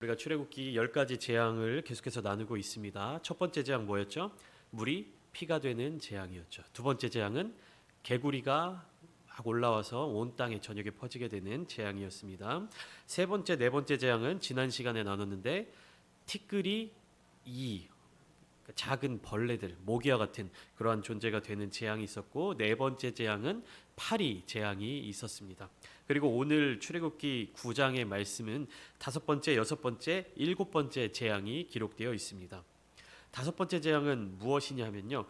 우리가 출애굽기 10가지 재앙을 계속해서 나누고 있습니다. 첫 번째 재앙 뭐였죠? 물이 피가 되는 재앙이었죠. 두 번째 재앙은 개구리가 막 올라와서 온 땅에 저녁에 퍼지게 되는 재앙이었습니다. 세 번째, 네 번째 재앙은 지난 시간에 나눴는데 티끌이 작은 벌레들, 모기와 같은 그러한 존재가 되는 재앙이 있었고, 네 번째 재앙은 파리 재앙이 있었습니다. 그리고 오늘 출애굽기 9장의 말씀은 다섯 번째, 여섯 번째, 일곱 번째 재앙이 기록되어 있습니다. 다섯 번째 재앙은 무엇이냐 하면요,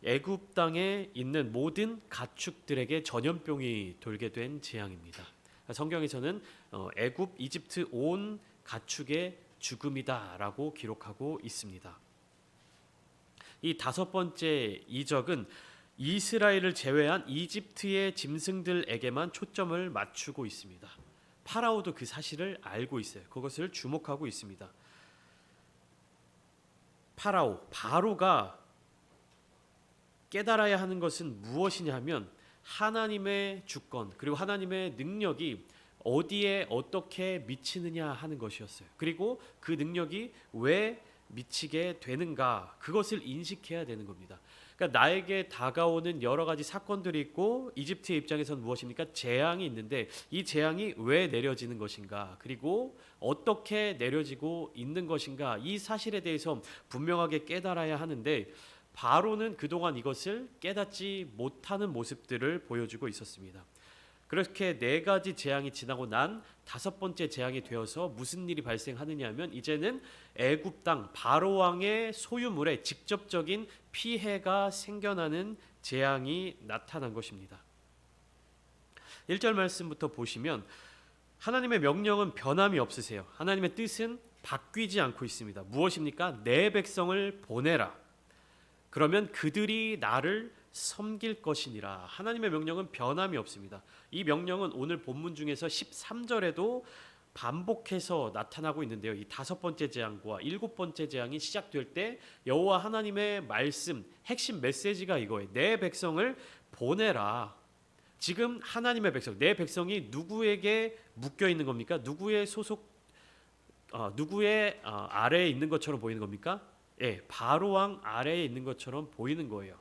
애굽 땅에 있는 모든 가축들에게 전염병이 돌게 된 재앙입니다. 성경에서는 애굽, 이집트 온 가축의 죽음이다라고 기록하고 있습니다. 이 다섯 번째 이적은 이스라엘을 제외한 이집트의 짐승들에게만 초점을 맞추고 있습니다. 파라오도 그 사실을 알고 있어요. 그것을 주목하고 있습니다. 바로가 깨달아야 하는 것은 무엇이냐 하면 하나님의 주권 그리고 하나님의 능력이 어디에 어떻게 미치느냐 하는 것이었어요. 그리고 그 능력이 왜 미치게 되는가, 그것을 인식해야 되는 겁니다. 그러니까 나에게 다가오는 여러 가지 사건들이 있고 이집트의 입장에서는 무엇입니까? 재앙이 있는데 이 재앙이 왜 내려지는 것인가, 그리고 어떻게 내려지고 있는 것인가, 이 사실에 대해서 분명하게 깨달아야 하는데 바로는 그동안 이것을 깨닫지 못하는 모습들을 보여주고 있었습니다. 그렇게 네 가지 재앙이 지나고 난 다섯 번째 재앙이 되어서 무슨 일이 발생하느냐 하면 이제는 애굽 땅 바로 왕의 소유물에 직접적인 피해가 생겨나는 재앙이 나타난 것입니다. 1절 말씀부터 보시면 하나님의 명령은 변함이 없으세요. 하나님의 뜻은 바뀌지 않고 있습니다. 무엇입니까? 내 백성을 보내라. 그러면 그들이 나를 섬길 것이니라. 하나님의 명령은 변함이 없습니다. 이 명령은 오늘 본문 중에서 13절에도 반복해서 나타나고 있는데요. 이 다섯 번째 재앙과 일곱 번째 재앙이 시작될 때 여호와 하나님의 말씀, 핵심 메시지가 이거예요. 내 백성을 보내라. 지금 하나님의 백성, 내 백성이 누구에게 묶여 있는 겁니까? 누구의 아래에 있는 것처럼 보이는 겁니까? 예, 바로 왕 아래에 있는 것처럼 보이는 거예요.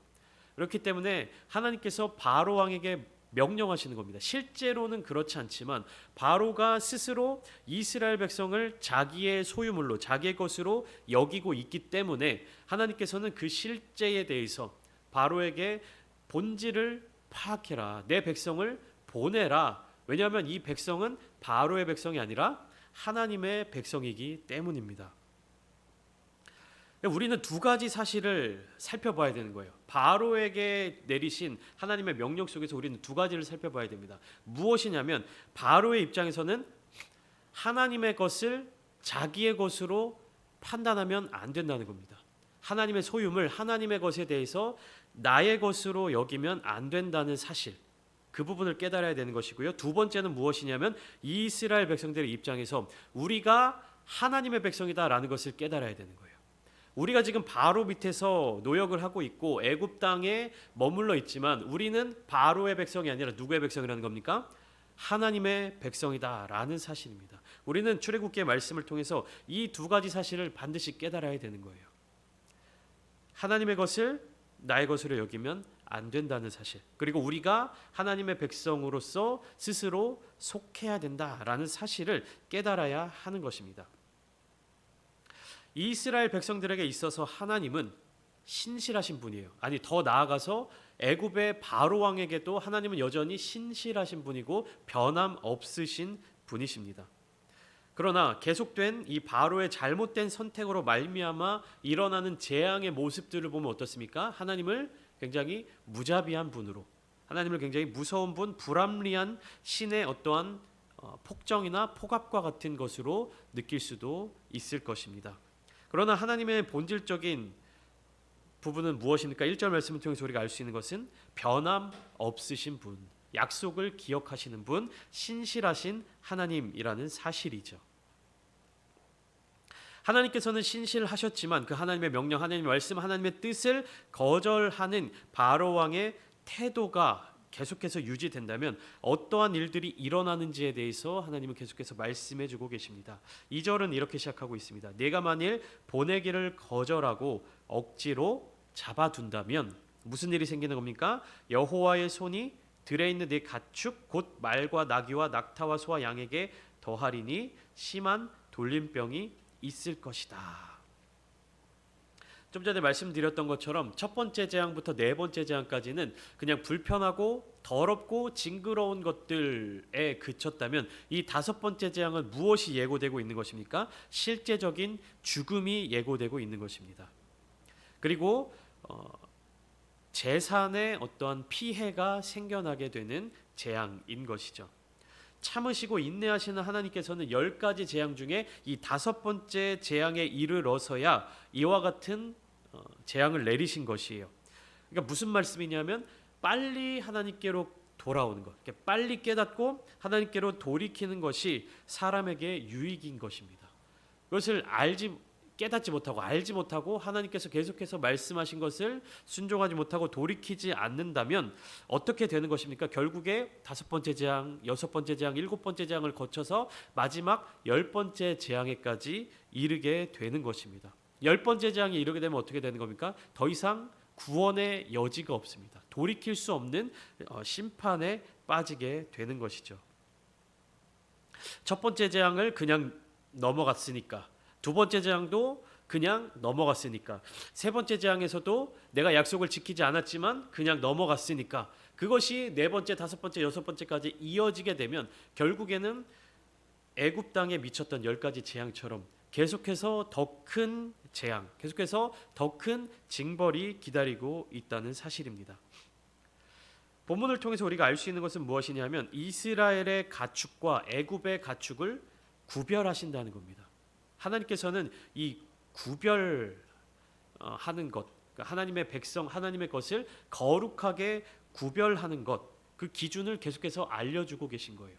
그렇기 때문에 하나님께서 바로 왕에게 명령하시는 겁니다. 실제로는 그렇지 않지만 바로가 스스로 이스라엘 백성을 자기의 소유물로, 자기의 것으로 여기고 있기 때문에 하나님께서는 그 실제에 대해서 바로에게 본질을 파악해라, 내 백성을 보내라. 왜냐하면 이 백성은 바로의 백성이 아니라 하나님의 백성이기 때문입니다. 우리는 두 가지 사실을 살펴봐야 되는 거예요. 바로에게 내리신 하나님의 명령 속에서 우리는 두 가지를 살펴봐야 됩니다. 무엇이냐면 바로의 입장에서는 하나님의 것을 자기의 것으로 판단하면 안 된다는 겁니다. 하나님의 소유물, 하나님의 것에 대해서 나의 것으로 여기면 안 된다는 사실, 그 부분을 깨달아야 되는 것이고요. 두 번째는 무엇이냐면 이스라엘 백성들의 입장에서 우리가 하나님의 백성이다라는 것을 깨달아야 되는 거예요. 우리가 지금 바로 밑에서 노역을 하고 있고 애굽 땅에 머물러 있지만 우리는 바로의 백성이 아니라 누구의 백성이라는 겁니까? 하나님의 백성이다라는 사실입니다. 우리는 출애굽기의 말씀을 통해서 이 두 가지 사실을 반드시 깨달아야 되는 거예요. 하나님의 것을 나의 것으로 여기면 안 된다는 사실, 그리고 우리가 하나님의 백성으로서 스스로 속해야 된다라는 사실을 깨달아야 하는 것입니다. 이스라엘 백성들에게 있어서 하나님은 신실하신 분이에요. 아니, 더 나아가서 애굽의 바로 왕에게도 하나님은 여전히 신실하신 분이고 변함없으신 분이십니다. 그러나 계속된 이 바로의 잘못된 선택으로 말미암아 일어나는 재앙의 모습들을 보면 어떻습니까? 하나님을 굉장히 무자비한 분으로, 하나님을 굉장히 무서운 분, 불합리한 신의 어떠한 폭정이나 폭압과 같은 것으로 느낄 수도 있을 것입니다. 그러나 하나님의 본질적인 부분은 무엇입니까? 1절 말씀을 통해서 우리가 알 수 있는 것은 변함 없으신 분, 약속을 기억하시는 분, 신실하신 하나님이라는 사실이죠. 하나님께서는 신실하셨지만 그 하나님의 명령, 하나님의 말씀, 하나님의 뜻을 거절하는 바로 왕의 태도가 계속해서 유지된다면 어떠한 일들이 일어나는지에 대해서 하나님은 계속해서 말씀해 주고 계십니다. 2절은 이렇게 시작하고 있습니다. 내가 만일 보내기를 거절하고 억지로 잡아둔다면 무슨 일이 생기는 겁니까? 여호와의 손이 들에 있는 네 가축 곧 말과 나귀와 낙타와 소와 양에게 더하리니 심한 돌림병이 있을 것이다. 좀 전에 말씀드렸던 것처럼 첫 번째 재앙부터 네 번째 재앙까지는 그냥 불편하고 더럽고 징그러운 것들에 그쳤다면 이 다섯 번째 재앙은 무엇이 예고되고 있는 것입니까? 실제적인 죽음이 예고되고 있는 것입니다. 그리고 재산에 어떠한 피해가 생겨나게 되는 재앙인 것이죠. 참으시고 인내하시는 하나님께서는 10가지 재앙 중에 이 다섯 번째 재앙에 이르러서야 이와 같은 재앙을 내리신 것이에요. 그러니까 무슨 말씀이냐면 빨리 하나님께로 돌아오는 것, 빨리 깨닫고 하나님께로 돌이키는 것이 사람에게 유익인 것입니다. 그것을 깨닫지 못하고 알지 못하고 하나님께서 계속해서 말씀하신 것을 순종하지 못하고 돌이키지 않는다면 어떻게 되는 것입니까? 결국에 다섯 번째 재앙, 여섯 번째 재앙, 일곱 번째 재앙을 거쳐서 마지막 10번째 재앙에까지 이르게 되는 것입니다. 10번째 재앙에 이르게 되면 어떻게 되는 겁니까? 더 이상 구원의 여지가 없습니다. 돌이킬 수 없는 심판에 빠지게 되는 것이죠. 첫 번째 재앙을 그냥 넘어갔으니까 두 번째 재앙도 그냥 넘어갔으니까 세 번째 재앙에서도 내가 약속을 지키지 않았지만 그냥 넘어갔으니까 그것이 네 번째, 다섯 번째, 여섯 번째까지 이어지게 되면 결국에는 애굽 땅에 미쳤던 10가지 재앙처럼 계속해서 더 큰 재앙, 계속해서 더 큰 징벌이 기다리고 있다는 사실입니다. 본문을 통해서 우리가 알 수 있는 것은 무엇이냐면 이스라엘의 가축과 애굽의 가축을 구별하신다는 겁니다. 하나님께서는 이 구별하는 것, 그러니까 하나님의 백성, 하나님의 것을 거룩하게 구별하는 것, 그 기준을 계속해서 알려주고 계신 거예요.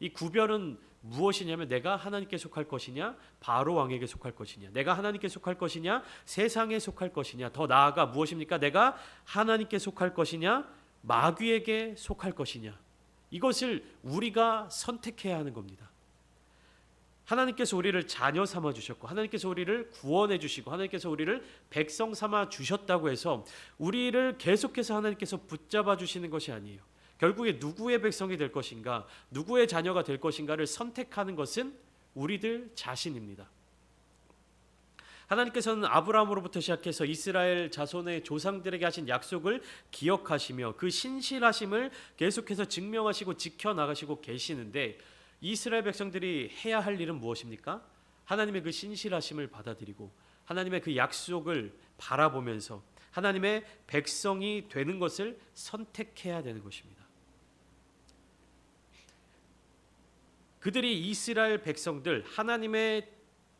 이 구별은 무엇이냐면 내가 하나님께 속할 것이냐, 바로 왕에게 속할 것이냐, 내가 하나님께 속할 것이냐, 세상에 속할 것이냐, 더 나아가 무엇입니까? 내가 하나님께 속할 것이냐, 마귀에게 속할 것이냐. 이것을 우리가 선택해야 하는 겁니다. 하나님께서 우리를 자녀 삼아 주셨고 하나님께서 우리를 구원해 주시고 하나님께서 우리를 백성 삼아 주셨다고 해서 우리를 계속해서 하나님께서 붙잡아 주시는 것이 아니에요. 결국에 누구의 백성이 될 것인가, 누구의 자녀가 될 것인가를 선택하는 것은 우리들 자신입니다. 하나님께서는 아브라함으로부터 시작해서 이스라엘 자손의 조상들에게 하신 약속을 기억하시며 그 신실하심을 계속해서 증명하시고 지켜나가시고 계시는데 이스라엘 백성들이 해야 할 일은 무엇입니까? 하나님의 그 신실하심을 받아들이고 하나님의 그 약속을 바라보면서 하나님의 백성이 되는 것을 선택해야 되는 것입니다. 그들이 이스라엘 백성들, 하나님의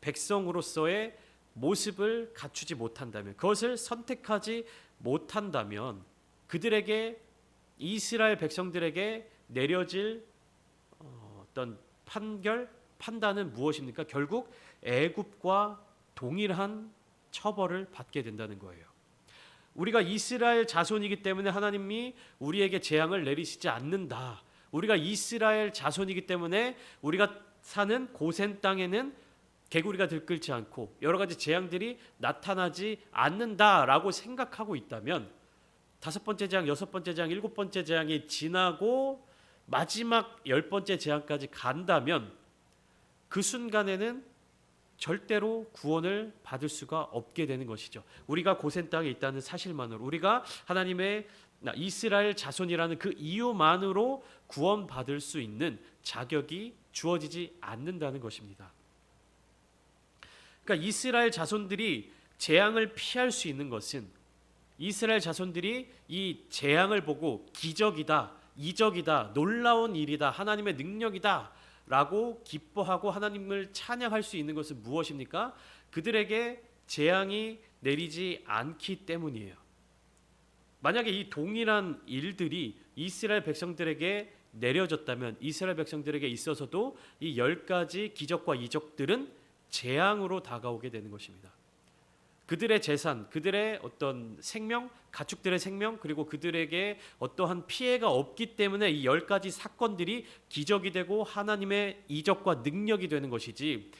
백성으로서의 모습을 갖추지 못한다면, 그것을 선택하지 못한다면 그들에게, 이스라엘 백성들에게 내려질 어떤 판단은 무엇입니까? 결국 애굽과 동일한 처벌을 받게 된다는 거예요. 우리가 이스라엘 자손이기 때문에 하나님이 우리에게 재앙을 내리시지 않는다. 우리가 이스라엘 자손이기 때문에 우리가 사는 고센 땅에는 개구리가 들끓지 않고 여러 가지 재앙들이 나타나지 않는다라고 생각하고 있다면 다섯 번째 재앙, 여섯 번째 재앙, 일곱 번째 재앙이 지나고 마지막 10번째 재앙까지 간다면 그 순간에는 절대로 구원을 받을 수가 없게 되는 것이죠. 우리가 고센 땅에 있다는 사실만으로, 우리가 하나님의 이스라엘 자손이라는 그 이유만으로 구원받을 수 있는 자격이 주어지지 않는다는 것입니다. 그러니까 이스라엘 자손들이 재앙을 피할 수 있는 것은 이스라엘 자손들이 이 재앙을 보고 기적이다, 이적이다, 놀라운 일이다, 하나님의 능력이다 라고 기뻐하고 하나님을 찬양할 수 있는 것은 무엇입니까? 그들에게 재앙이 내리지 않기 때문이에요. 만약에 이 동일한 일들이 이스라엘 백성들에게 내려졌다면 이스라엘 백성들에게 있어서도 이 10가지 기적과 이적들은 재앙으로 다가오게 되는 것입니다. 그들의 재산, 그들의 어떤 생명, 가축들의 생명, 그리고 그들에게 어떠한 피해가 없기 때문에 이 10가지 사건들이 기적이 되고 하나님의 이적과 능력이 되는 것이지,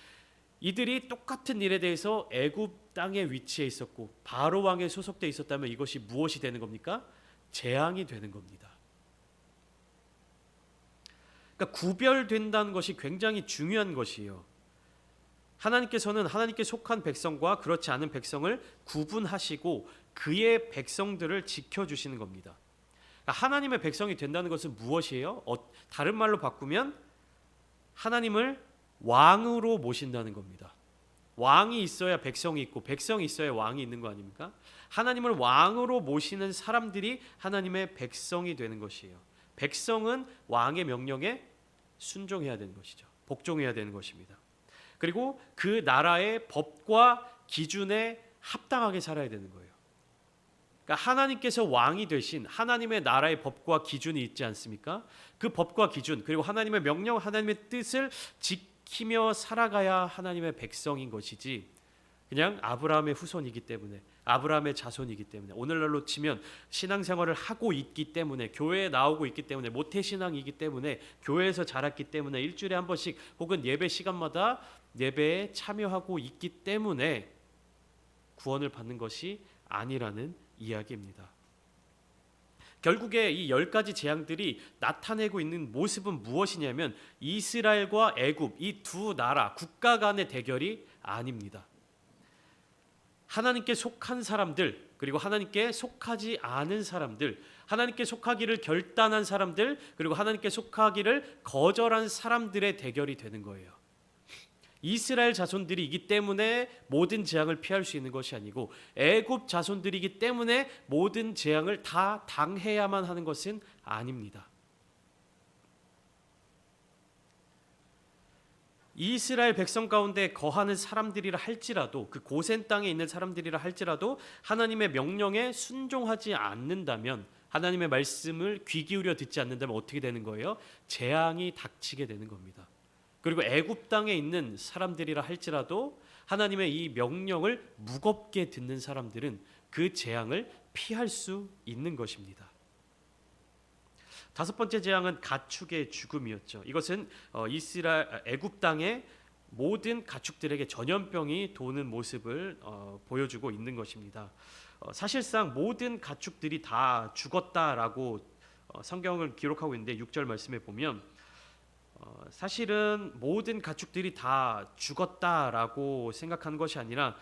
이들이 똑같은 일에 대해서 애굽 땅에 위치해 있었고 바로 왕에 소속돼 있었다면 이것이 무엇이 되는 겁니까? 재앙이 되는 겁니다. 그러니까 구별된다는 것이 굉장히 중요한 것이에요. 하나님께서는 하나님께 속한 백성과 그렇지 않은 백성을 구분하시고 그의 백성들을 지켜주시는 겁니다. 그러니까 하나님의 백성이 된다는 것은 무엇이에요? 다른 말로 바꾸면 하나님을 왕으로 모신다는 겁니다. 왕이 있어야 백성이 있고 백성이 있어야 왕이 있는 거 아닙니까? 하나님을 왕으로 모시는 사람들이 하나님의 백성이 되는 것이에요. 백성은 왕의 명령에 순종해야 되는 것이죠. 복종해야 되는 것입니다. 그리고 그 나라의 법과 기준에 합당하게 살아야 되는 거예요. 그러니까 하나님께서 왕이 되신 하나님의 나라의 법과 기준이 있지 않습니까? 그 법과 기준, 그리고 하나님의 명령, 하나님의 뜻을 지키며 살아가야 하나님의 백성인 것이지, 그냥 아브라함의 후손이기 때문에, 아브라함의 자손이기 때문에, 오늘날로 치면 신앙생활을 하고 있기 때문에, 교회에 나오고 있기 때문에, 모태신앙이기 때문에, 교회에서 자랐기 때문에 일주일에 한 번씩 혹은 예배 시간마다 예배에 참여하고 있기 때문에 구원을 받는 것이 아니라는 이야기입니다. 결국에 이 10가지 재앙들이 나타내고 있는 모습은 무엇이냐면 이스라엘과 애굽, 이 두 나라 국가 간의 대결이 아닙니다. 하나님께 속한 사람들, 그리고 하나님께 속하지 않은 사람들, 하나님께 속하기를 결단한 사람들, 그리고 하나님께 속하기를 거절한 사람들의 대결이 되는 거예요. 이스라엘 자손들이기 때문에 모든 재앙을 피할 수 있는 것이 아니고 애굽 자손들이기 때문에 모든 재앙을 다 당해야만 하는 것은 아닙니다. 이스라엘 백성 가운데 거하는 사람들이라 할지라도, 그 고센 땅에 있는 사람들이라 할지라도 하나님의 명령에 순종하지 않는다면, 하나님의 말씀을 귀 기울여 듣지 않는다면 어떻게 되는 거예요? 재앙이 닥치게 되는 겁니다. 그리고 애굽 땅에 있는 사람들이라 할지라도 하나님의 이 명령을 무겁게 듣는 사람들은 그 재앙을 피할 수 있는 것입니다. 다섯 번째 재앙은 가축의 죽음이었죠. 이것은 애굽 땅의 모든 가축들에게 전염병이 도는 모습을 보여주고 있는 것입니다. 사실상 모든 가축들이 다 죽었다라고 성경을 기록하고 있는데 6절 말씀에 보면 사실은 모든 가축들이 다 죽었다라고 생각하는 것이 아니라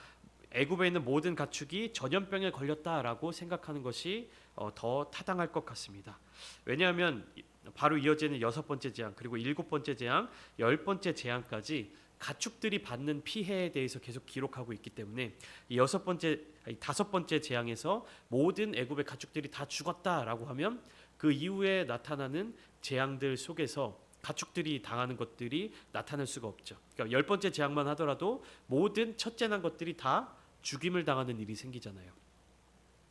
애굽에 있는 모든 가축이 전염병에 걸렸다라고 생각하는 것이 더 타당할 것 같습니다. 왜냐하면 바로 이어지는 6번째 재앙, 그리고 7번째 재앙, 10번째 재앙까지 가축들이 받는 피해에 대해서 계속 기록하고 있기 때문에 이 5번째 재앙에서 모든 애굽의 가축들이 다 죽었다라고 하면 그 이후에 나타나는 재앙들 속에서 가축들이 당하는 것들이 나타날 수가 없죠. 그러니까 10번째 재앙만 하더라도 모든 첫째 난 것들이 다 죽임을 당하는 일이 생기잖아요.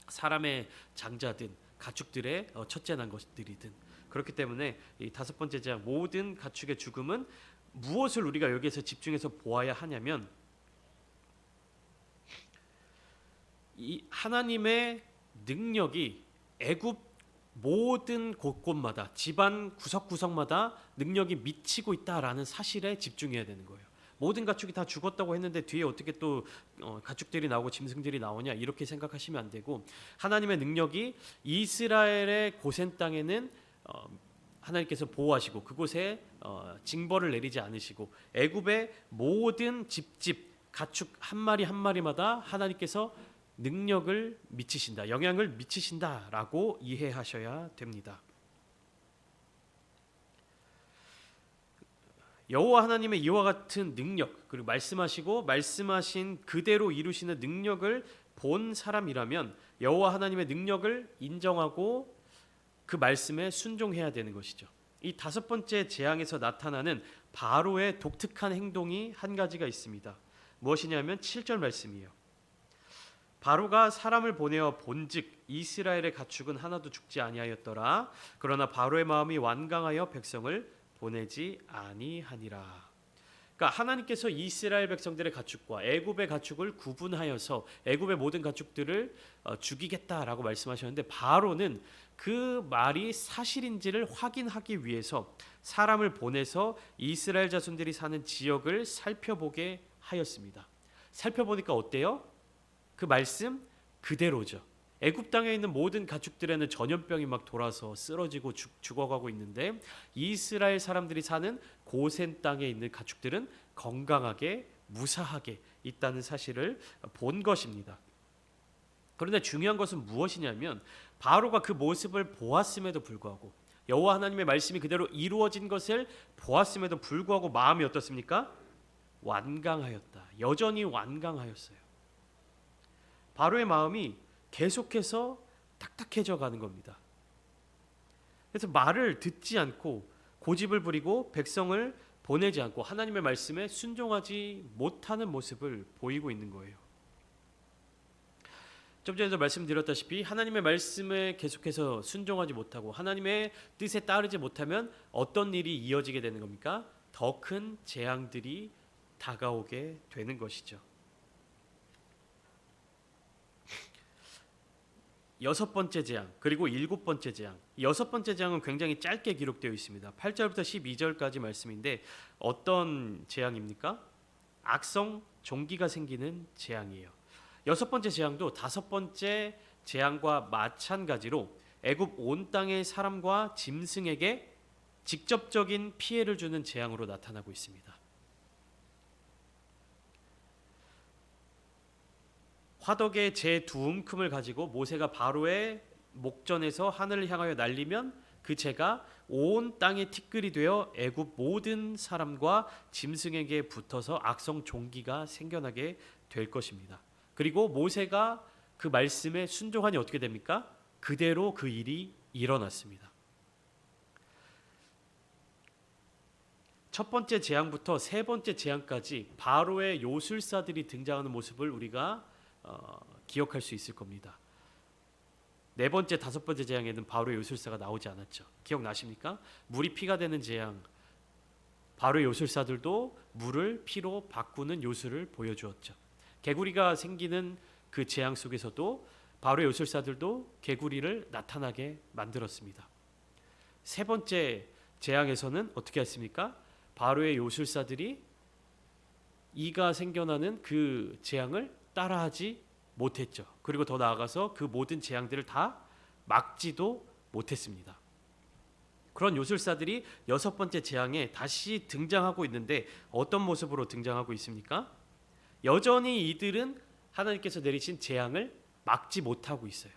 사람의 장자든 가축들의 첫째 난 것들이든. 그렇기 때문에 이 5번째 재앙, 모든 가축의 죽음은 무엇을 우리가 여기에서 집중해서 보아야 하냐면 이 하나님의 능력이 애굽 모든 곳곳마다, 집안 구석구석마다 능력이 미치고 있다라는 사실에 집중해야 되는 거예요. 모든 가축이 다 죽었다고 했는데 뒤에 어떻게 또 가축들이 나오고 짐승들이 나오냐, 이렇게 생각하시면 안 되고, 하나님의 능력이 이스라엘의 고센 땅에는 하나님께서 보호하시고 그곳에 징벌을 내리지 않으시고, 애굽의 모든 집집 가축 한 마리 한 마리마다 하나님께서 능력을 미치신다, 영향을 미치신다라고 이해하셔야 됩니다. 여호와 하나님의 이와 같은 능력, 그리고 말씀하시고 말씀하신 그대로 이루시는 능력을 본 사람이라면 여호와 하나님의 능력을 인정하고 그 말씀에 순종해야 되는 것이죠. 이 5번째 재앙에서 나타나는 바로의 독특한 행동이 한 가지가 있습니다. 무엇이냐면 7절 말씀이에요. 바로가 사람을 보내어 본즉 이스라엘의 가축은 하나도 죽지 아니하였더라. 그러나 바로의 마음이 완강하여 백성을 보내지 아니하니라. 그러니까 하나님께서 이스라엘 백성들의 가축과 애굽의 가축을 구분하여서 애굽의 모든 가축들을 죽이겠다라고 말씀하셨는데 바로는 그 말이 사실인지를 확인하기 위해서 사람을 보내서 이스라엘 자손들이 사는 지역을 살펴보게 하였습니다. 살펴보니까 어때요? 그 말씀 그대로죠. 애굽 땅에 있는 모든 가축들에는 전염병이 막 돌아서 쓰러지고 죽어가고 있는데 이스라엘 사람들이 사는 고센 땅에 있는 가축들은 건강하게 무사하게 있다는 사실을 본 것입니다. 그런데 중요한 것은 무엇이냐면 바로가 그 모습을 보았음에도 불구하고 여호와 하나님의 말씀이 그대로 이루어진 것을 보았음에도 불구하고 마음이 어떻습니까? 완강하였다. 여전히 완강하였어요. 바로의 마음이 계속해서 딱딱해져 가는 겁니다. 그래서 말을 듣지 않고 고집을 부리고 백성을 보내지 않고 하나님의 말씀에 순종하지 못하는 모습을 보이고 있는 거예요. 좀 전에도 말씀드렸다시피 하나님의 말씀에 계속해서 순종하지 못하고 하나님의 뜻에 따르지 못하면 어떤 일이 이어지게 되는 겁니까? 더 큰 재앙들이 다가오게 되는 것이죠. 여섯 번째 재앙 그리고 일곱 번째 재앙. 여섯 번째 재앙은 굉장히 짧게 기록되어 있습니다. 8절부터 12절까지 말씀인데 어떤 재앙입니까? 악성 종기가 생기는 재앙이에요. 여섯 번째 재앙도 다섯 번째 재앙과 마찬가지로 애굽 온 땅의 사람과 짐승에게 직접적인 피해를 주는 재앙으로 나타나고 있습니다. 화덕의 재 두 움큼을 가지고 모세가 바로의 목전에서 하늘을 향하여 날리면 그 재가 온 땅에 티끌이 되어 애굽 모든 사람과 짐승에게 붙어서 악성 종기가 생겨나게 될 것입니다. 그리고 모세가 그 말씀에 순종하니 어떻게 됩니까? 그대로 그 일이 일어났습니다. 첫 번째 재앙부터 세 번째 재앙까지 바로의 요술사들이 등장하는 모습을 우리가 기억할 수 있을 겁니다. 네 번째, 다섯 번째 재앙에는 바로의 요술사가 나오지 않았죠. 기억나십니까? 물이 피가 되는 재앙. 바로의 요술사들도 물을 피로 바꾸는 요술을 보여주었죠. 개구리가 생기는 그 재앙 속에서도 바로의 요술사들도 개구리를 나타나게 만들었습니다. 세 번째 재앙에서는 어떻게 했습니까? 바로의 요술사들이 이가 생겨나는 그 재앙을 따라하지 못했죠. 그리고 더 나아가서 그 모든 재앙들을 다 막지도 못했습니다. 그런 요술사들이 여섯 번째 재앙에 다시 등장하고 있는데 어떤 모습으로 등장하고 있습니까? 여전히 이들은 하나님께서 내리신 재앙을 막지 못하고 있어요.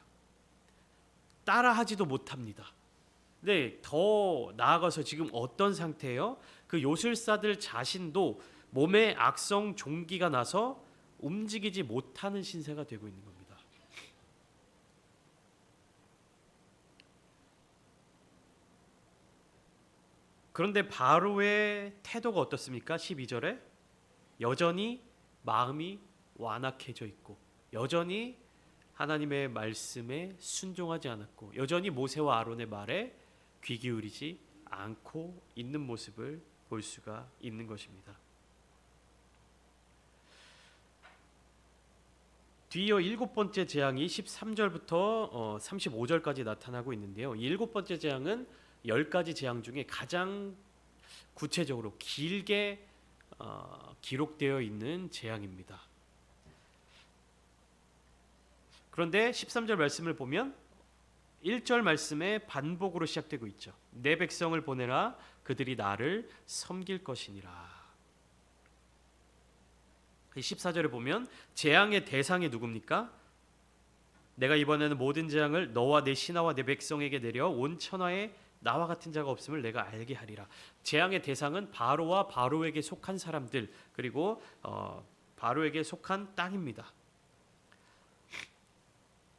따라하지도 못합니다. 네, 더 나아가서 지금 어떤 상태예요? 그 요술사들 자신도 몸에 악성 종기가 나서 움직이지 못하는 신세가 되고 있는 겁니다. 그런데 바로의 태도가 어떻습니까? 12절에 여전히 마음이 완악해져 있고 여전히 하나님의 말씀에 순종하지 않았고 여전히 모세와 아론의 말에 귀 기울이지 않고 있는 모습을 볼 수가 있는 것입니다. 뒤이어 일곱 번째 재앙이 13절부터 35절까지 나타나고 있는데요. 일곱 번째 재앙은 10가지 재앙 중에 가장 구체적으로 길게 기록되어 있는 재앙입니다. 그런데 13절 말씀을 보면 1절 말씀에 반복으로 시작되고 있죠. 내 백성을 보내라 그들이 나를 섬길 것이니라. 14절에 보면 재앙의 대상이 누굽니까? 내가 이번에는 모든 재앙을 너와 내 신하와 내 백성에게 내려 온 천하에 나와 같은 자가 없음을 내가 알게 하리라. 재앙의 대상은 바로와 바로에게 속한 사람들 그리고 바로에게 속한 땅입니다.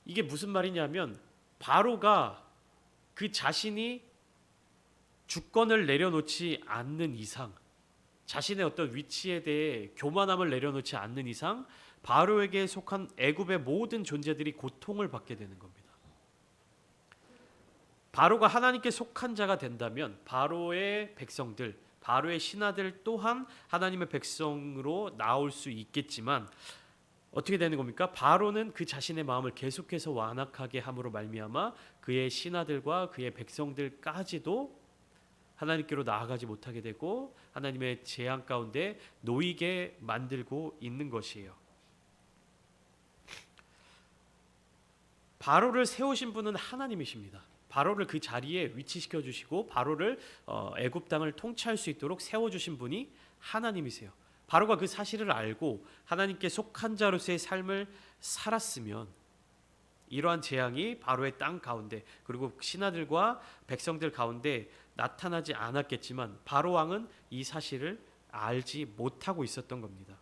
이게 무슨 말이냐면 바로가 그 자신이 주권을 내려놓지 않는 이상 자신의 어떤 위치에 대해 교만함을 내려놓지 않는 이상 바로에게 속한 애굽의 모든 존재들이 고통을 받게 되는 겁니다. 바로가 하나님께 속한 자가 된다면 바로의 백성들, 바로의 신하들 또한 하나님의 백성으로 나올 수 있겠지만 어떻게 되는 겁니까? 바로는 그 자신의 마음을 계속해서 완악하게 함으로 말미암아 그의 신하들과 그의 백성들까지도 하나님께로 나아가지 못하게 되고 하나님의 재앙 가운데 놓이게 만들고 있는 것이에요. 바로를 세우신 분은 하나님이십니다. 바로를 그 자리에 위치시켜 주시고 바로를 애굽 땅을 통치할 수 있도록 세워 주신 분이 하나님이세요. 바로가 그 사실을 알고 하나님께 속한 자로서의 삶을 살았으면 이러한 재앙이 바로의 땅 가운데 그리고 신하들과 백성들 가운데 나타나지 않았겠지만 바로 왕은 이 사실을 알지 못하고 있었던 겁니다.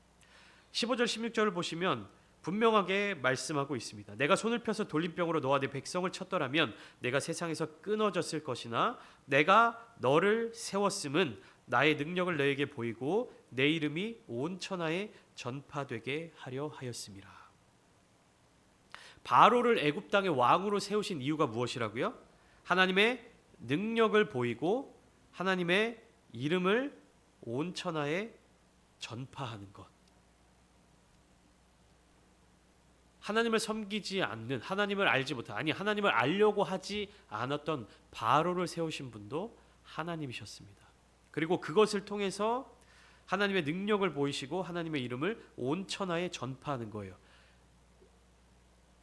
15절 16절을 보시면 분명하게 말씀하고 있습니다. 내가 손을 펴서 돌림병으로 너와 내 백성을 쳤더라면 내가 세상에서 끊어졌을 것이나 내가 너를 세웠음은 나의 능력을 너에게 보이고 내 이름이 온 천하에 전파되게 하려 하였음이라. 바로를 애굽 땅의 왕으로 세우신 이유가 무엇이라고요? 하나님의 능력을 보이고 하나님의 이름을 온 천하에 전파하는 것. 하나님을 섬기지 않는, 하나님을 알지 못한, 아니 하나님을 알려고 하지 않았던 바로를 세우신 분도 하나님이셨습니다. 그리고 그것을 통해서 하나님의 능력을 보이시고 하나님의 이름을 온 천하에 전파하는 거예요.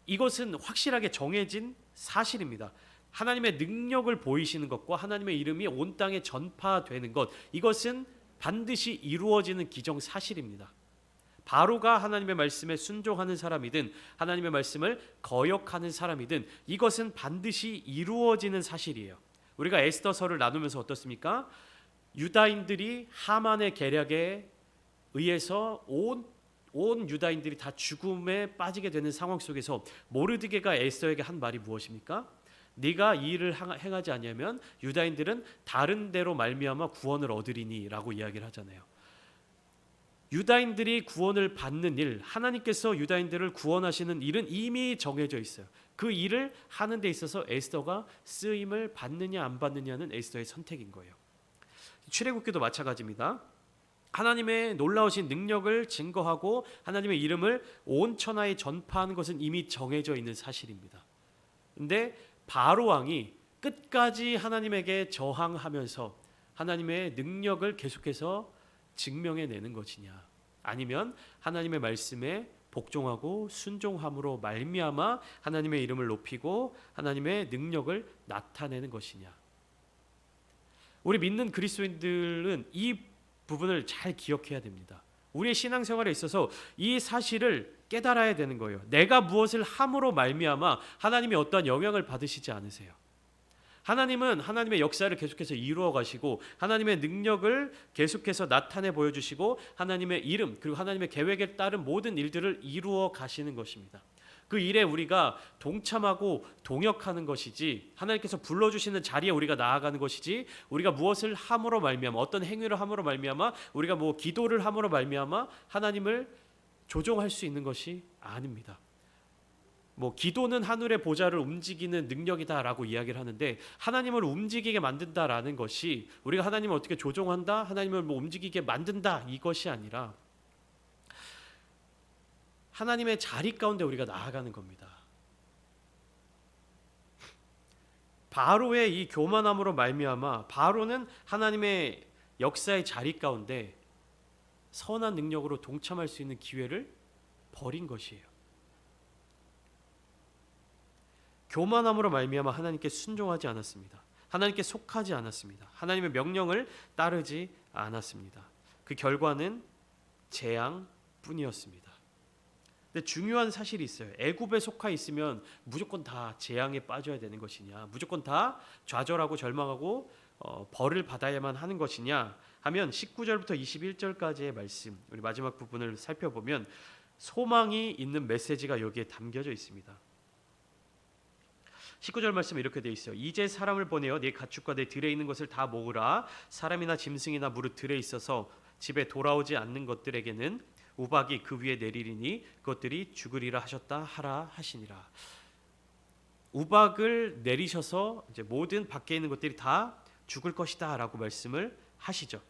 이것은 확실하게 정해진 사실입니다. 하나님의 능력을 보이시는 것과 하나님의 이름이 온 땅에 전파되는 것, 이것은 반드시 이루어지는 기정사실입니다. 바로가 하나님의 말씀에 순종하는 사람이든 하나님의 말씀을 거역하는 사람이든 이것은 반드시 이루어지는 사실이에요. 우리가 에스더서를 나누면서 어떻습니까? 유다인들이 하만의 계략에 의해서 온 유다인들이 다 죽음에 빠지게 되는 상황 속에서 모르드게가 에스더에게 한 말이 무엇입니까? 네가 이 일을 행하지 않으면 유다인들은 다른 데로 말미암아 구원을 얻으리니라고 이야기를 하잖아요. 유다인들이 구원을 받는 일, 하나님께서 유다인들을 구원하시는 일은 이미 정해져 있어요. 그 일을 하는 데 있어서 에스더가 쓰임을 받느냐 안 받느냐는 에스더의 선택인 거예요. 출애굽기도 마찬가지입니다. 하나님의 놀라우신 능력을 증거하고 하나님의 이름을 온 천하에 전파하는 것은 이미 정해져 있는 사실입니다. 근데 바로 왕이 끝까지 하나님에게 저항하면서 하나님의 능력을 계속해서 증명해내는 것이냐, 아니면 하나님의 말씀에 복종하고 순종함으로 말미암아 하나님의 이름을 높이고 하나님의 능력을 나타내는 것이냐. 우리 믿는 그리스도인들은 이 부분을 잘 기억해야 됩니다. 우리의 신앙생활에 있어서 이 사실을 깨달아야 되는 거예요. 내가 무엇을 함으로 말미암아 하나님이 어떠한 영향을 받으시지 않으세요. 하나님은 하나님의 역사를 계속해서 이루어 가시고 하나님의 능력을 계속해서 나타내 보여주시고 하나님의 이름 그리고 하나님의 계획에 따른 모든 일들을 이루어 가시는 것입니다. 그 일에 우리가 동참하고 동역하는 것이지, 하나님께서 불러주시는 자리에 우리가 나아가는 것이지, 우리가 무엇을 함으로 말미암아, 어떤 행위를 함으로 말미암아, 우리가 뭐 기도를 함으로 말미암아 하나님을 조종할 수 있는 것이 아닙니다. 뭐 기도는 하늘의 보좌를 움직이는 능력이다라고 이야기를 하는데, 하나님을 움직이게 만든다라는 것이 우리가 하나님을 어떻게 조종한다, 하나님을 뭐 움직이게 만든다, 이것이 아니라 하나님의 자리 가운데 우리가 나아가는 겁니다. 바로의 이 교만함으로 말미암아 바로는 하나님의 역사의 자리 가운데 선한 능력으로 동참할 수 있는 기회를 버린 것이에요. 교만함으로 말미암아 하나님께 순종하지 않았습니다. 하나님께 속하지 않았습니다. 하나님의 명령을 따르지 않았습니다. 그 결과는 재앙뿐이었습니다. 근데 중요한 사실이 있어요. 애굽에 속하 있으면 무조건 다 재앙에 빠져야 되는 것이냐, 무조건 다 좌절하고 절망하고 벌을 받아야만 하는 것이냐 하면 19절부터 21절까지의 말씀, 우리 마지막 부분을 살펴보면 소망이 있는 메시지가 여기에 담겨져 있습니다. 19절 말씀에 이렇게 되어 있어요. 이제 사람을 보내어 네 가축과 내 들에 있는 것을 다 모으라. 사람이나 짐승이나 무릇 들에 있어서 집에 돌아오지 않는 것들에게는 우박이 그 위에 내리리니 그것들이 죽으리라 하셨다 하라 하시니라. 우박을 내리셔서 이제 모든 밖에 있는 것들이 다 죽을 것이다라고 말씀을 하시죠.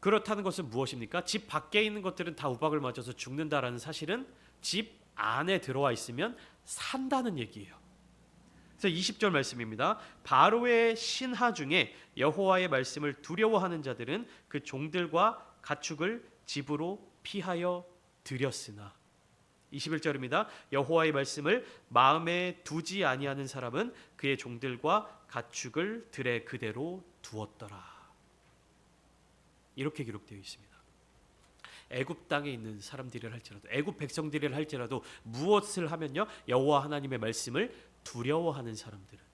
그렇다는 것은 무엇입니까? 집 밖에 있는 것들은 다 우박을 맞아서 죽는다라는 사실은 집 안에 들어와 있으면 산다는 얘기예요. 그래서 20절 말씀입니다. 바로의 신하 중에 여호와의 말씀을 두려워하는 자들은 그 종들과 가축을 집으로 피하여 들였으나 21절입니다. 여호와의 말씀을 마음에 두지 아니하는 사람은 그의 종들과 가축을 들에 그대로 두었더라. 이렇게 기록되어 있습니다. 애굽 땅에 있는 사람들이라 할지라도, 애굽 백성들이라 할지라도 무엇을 하면요, 여호와 하나님의 말씀을 두려워하는 사람들은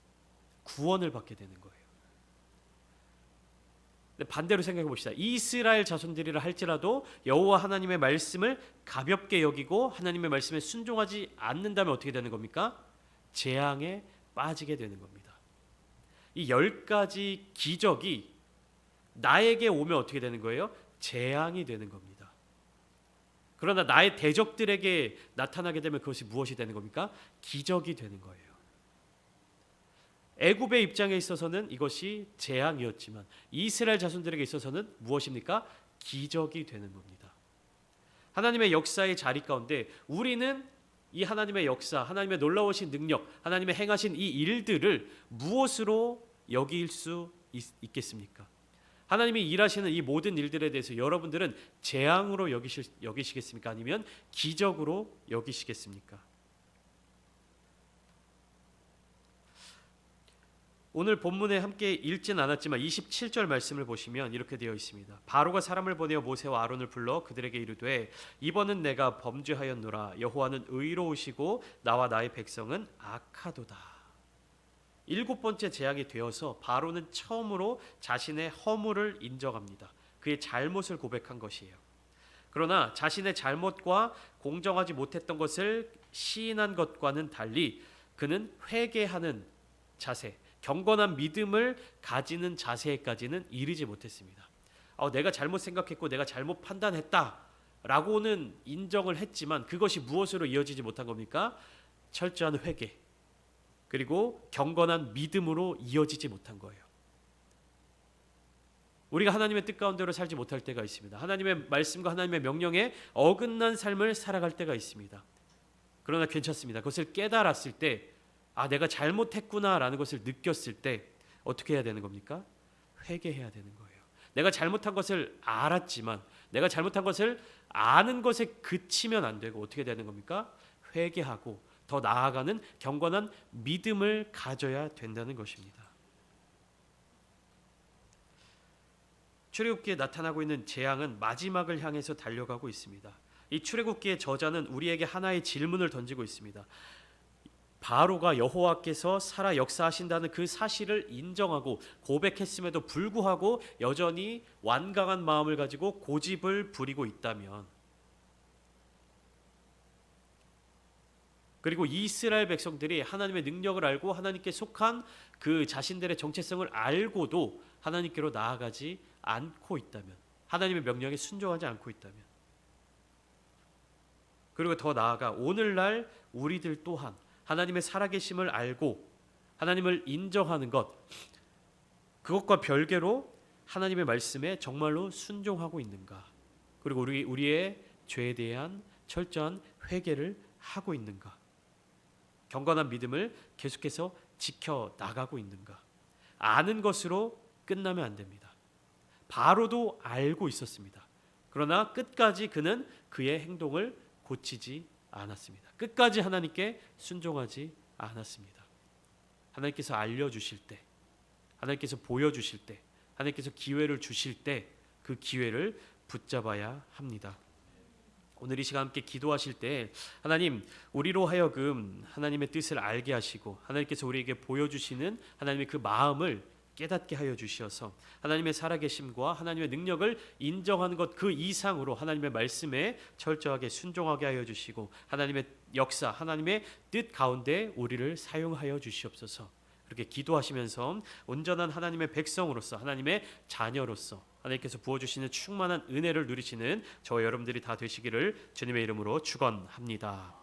구원을 받게 되는 거예요. 반대로 생각해 봅시다. 이스라엘 자손들이라 할지라도 여호와 하나님의 말씀을 가볍게 여기고 하나님의 말씀에 순종하지 않는다면 어떻게 되는 겁니까? 재앙에 빠지게 되는 겁니다. 이 10가지 기적이 나에게 오면 어떻게 되는 거예요? 재앙이 되는 겁니다. 그러나 나의 대적들에게 나타나게 되면 그것이 무엇이 되는 겁니까? 기적이 되는 거예요. 애굽의 입장에 있어서는 이것이 재앙이었지만 이스라엘 자손들에게 있어서는 무엇입니까? 기적이 되는 겁니다. 하나님의 역사의 자리 가운데 우리는 이 하나님의 역사, 하나님의 놀라우신 능력, 하나님의 행하신 이 일들을 무엇으로 여길 수 있겠습니까? 하나님이 일하시는 이 모든 일들에 대해서 여러분들은 재앙으로 여기시겠습니까? 아니면 기적으로 여기시겠습니까? 오늘 본문에 함께 읽진 않았지만 27절 말씀을 보시면 이렇게 되어 있습니다. 바로가 사람을 보내어 모세와 아론을 불러 그들에게 이르되 이번은 내가 범죄하였노라. 여호와는 의로우시고 나와 나의 백성은 악하도다. 7번째 재앙이 되어서 바로는 처음으로 자신의 허물을 인정합니다. 그의 잘못을 고백한 것이에요. 그러나 자신의 잘못과 공정하지 못했던 것을 시인한 것과는 달리 그는 회개하는 자세, 경건한 믿음을 가지는 자세까지는 이르지 못했습니다. 내가 잘못 생각했고 내가 잘못 판단했다라고는 인정을 했지만 그것이 무엇으로 이어지지 못한 겁니까? 철저한 회개 그리고 경건한 믿음으로 이어지지 못한 거예요. 우리가 하나님의 뜻 가운데로 살지 못할 때가 있습니다. 하나님의 말씀과 하나님의 명령에 어긋난 삶을 살아갈 때가 있습니다. 그러나 괜찮습니다. 그것을 깨달았을 때 내가 잘못했구나라는 것을 느꼈을 때 어떻게 해야 되는 겁니까? 회개해야 되는 거예요. 내가 잘못한 것을 알았지만 내가 잘못한 것을 아는 것에 그치면 안 되고 어떻게 되는 겁니까? 회개하고 더 나아가는 경건한 믿음을 가져야 된다는 것입니다. 출애굽기에 나타나고 있는 재앙은 마지막을 향해서 달려가고 있습니다. 이 출애굽기의 저자는 우리에게 하나의 질문을 던지고 있습니다. 바로가 여호와께서 살아 역사하신다는 그 사실을 인정하고 고백했음에도 불구하고 여전히 완강한 마음을 가지고 고집을 부리고 있다면, 그리고 이스라엘 백성들이 하나님의 능력을 알고 하나님께 속한 그 자신들의 정체성을 알고도 하나님께로 나아가지 않고 있다면, 하나님의 명령에 순종하지 않고 있다면, 그리고 더 나아가 오늘날 우리들 또한 하나님의 살아계심을 알고 하나님을 인정하는 것, 그것과 별개로 하나님의 말씀에 정말로 순종하고 있는가, 그리고 우리의 죄에 대한 철저한 회개를 하고 있는가, 경건한 믿음을 계속해서 지켜나가고 있는가. 아는 것으로 끝나면 안 됩니다. 바로도 알고 있었습니다. 그러나 끝까지 그는 그의 행동을 고치지 않았습니다. 끝까지 하나님께 순종하지 않았습니다. 하나님께서 알려주실 때, 하나님께서 보여주실 때, 하나님께서 기회를 주실 때 그 기회를 붙잡아야 합니다. 오늘 이 시간 함께 기도하실 때 하나님, 우리로 하여금 하나님의 뜻을 알게 하시고 하나님께서 우리에게 보여주시는 하나님의 그 마음을 깨닫게 하여 주시어서 하나님의 살아계심과 하나님의 능력을 인정하는 것 그 이상으로 하나님의 말씀에 철저하게 순종하게 하여 주시고 하나님의 역사, 하나님의 뜻 가운데 우리를 사용하여 주시옵소서. 그렇게 기도하시면서 온전한 하나님의 백성으로서, 하나님의 자녀로서 하나님께서 부어주시는 충만한 은혜를 누리시는 저와 여러분들이 다 되시기를 주님의 이름으로 축원합니다.